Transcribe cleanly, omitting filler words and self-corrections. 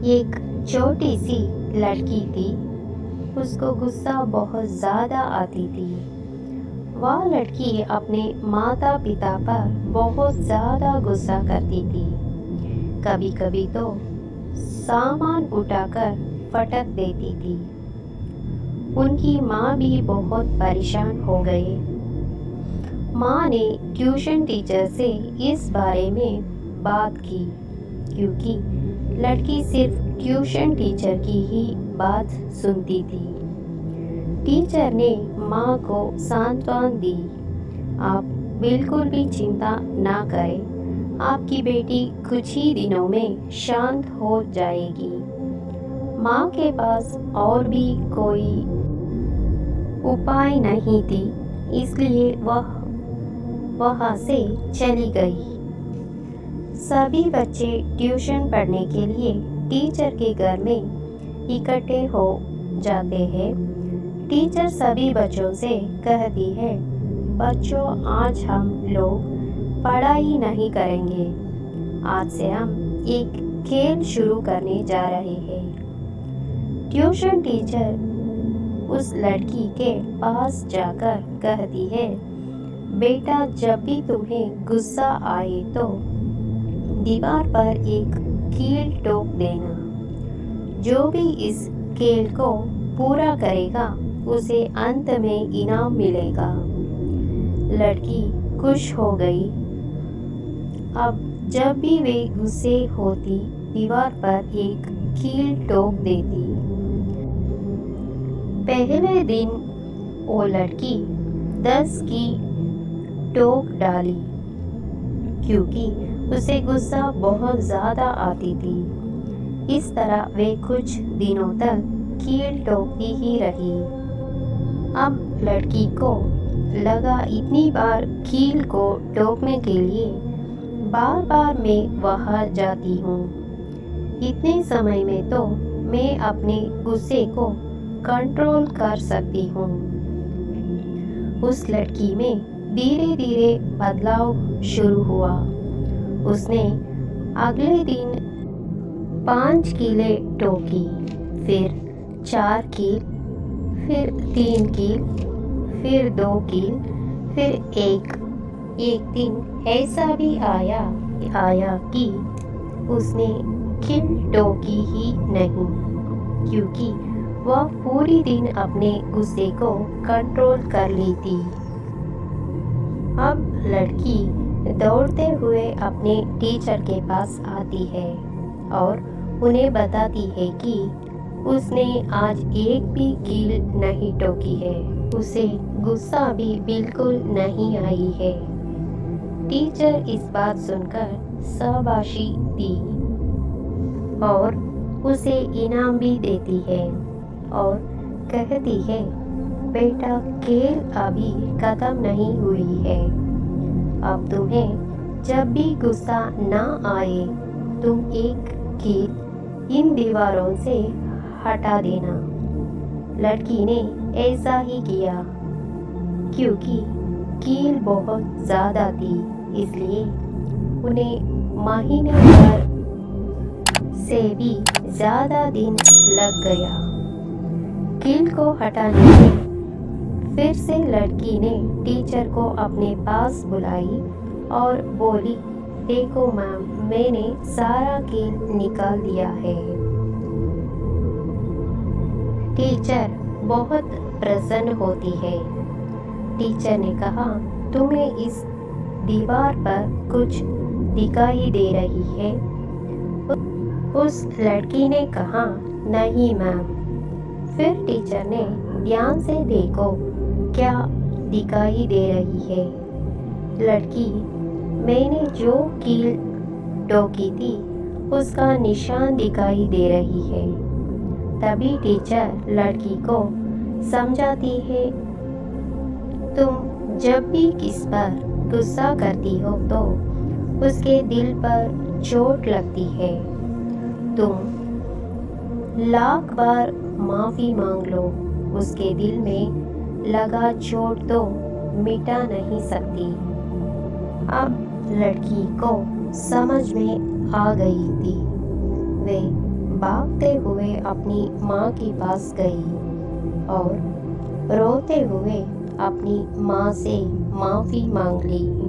एक छोटी सी लड़की थी। उसको गुस्सा बहुत ज़्यादा आती थी। वह लड़की अपने माता पिता पर बहुत ज़्यादा गुस्सा करती थी। कभी कभी तो सामान उठाकर फटक देती थी। उनकी माँ भी बहुत परेशान हो गए। माँ ने ट्यूशन टीचर से इस बारे में बात की, क्योंकि लड़की सिर्फ ट्यूशन टीचर की ही बात सुनती थी। टीचर ने माँ को सांत्वना दी। आप बिल्कुल भी चिंता ना करें, आपकी बेटी कुछ ही दिनों में शांत हो जाएगी। माँ के पास और भी कोई उपाय नहीं थी, इसलिए वह वहाँ से चली गई। सभी बच्चे ट्यूशन पढ़ने के लिए टीचर के घर में इकट्ठे हो जाते हैं। टीचर सभी बच्चों से कहती है, बच्चों आज हम लोग पढ़ाई नहीं करेंगे। आज से हम एक खेल शुरू करने जा रहे हैं। ट्यूशन टीचर उस लड़की के पास जाकर कहती है, बेटा जब भी तुम्हें गुस्सा आए तो दीवार पर एक कील ठोक देना। जो भी इस खेल को पूरा करेगा उसे अंत में इनाम मिलेगा। लड़की खुश हो गई। अब जब भी वे गुस्से होती दीवार पर एक कील ठोक देती। पहले दिन वो लड़की 10 की ठोक डाली, क्योंकि उसे गुस्सा बहुत ज़्यादा आती थी। इस तरह वे कुछ दिनों तक कील ठोकती ही रही। अब लड़की को लगा इतनी बार कील को ठोकने के लिए बार बार मैं वहाँ जाती हूँ। इतने समय में तो मैं अपने गुस्से को कंट्रोल कर सकती हूँ। उस लड़की में धीरे धीरे बदलाव शुरू हुआ। उसने अगले दिन 5 कीलें ठोकी, फिर 4 कील, फिर 3 कील, फिर 2 कील, फिर एक दिन ऐसा भी आया कि उसने कील ठोकी ही नहीं, क्योंकि वह पूरी दिन अपने गुस्से को कंट्रोल कर ली थी। अब लड़की दौड़ते हुए अपने टीचर के पास आती है और उन्हें बताती है कि उसने आज एक भी कील नहीं ठोकी है। उसे गुस्सा भी बिल्कुल नहीं आई है। टीचर इस बात सुनकर शाबाशी दी और उसे इनाम भी देती है और कहती है, बेटा खेल अभी खत्म नहीं हुई है। अब तुम्हें जब भी गुस्सा ना आए तुम एक कील इन दीवारों से हटा देना। लड़की ने ऐसा ही किया, क्योंकि कील बहुत ज़्यादा थी, इसलिए उन्हें महीने भर से भी ज़्यादा दिन लग गया। कील को हटाने में फिर से लड़की ने टीचर को अपने पास बुलाई और बोली, देखो मैम, मैंने सारा कील निकाल दिया है। टीचर बहुत प्रसन्न होती है। टीचर ने कहा, तुम्हें इस दीवार पर कुछ दिखाई दे रही है? उस लड़की ने कहा, नहीं मैम। फिर टीचर ने ध्यान से देखो क्या दिखाई दे रही है। लड़की, मैंने जो कील ठोकी थी उसका निशान दिखाई दे रही है। तभी टीचर लड़की को समझाती है, तुम जब भी किस पर गुस्सा करती हो तो उसके दिल पर चोट लगती है। तुम लाख बार माफ़ी मांग लो, उसके दिल में लगा चोट तो मिटा नहीं सकती। अब लड़की को समझ में आ गई थी। वे भागते हुए अपनी माँ के पास गई और रोते हुए अपनी माँ से माफ़ी मांग ली।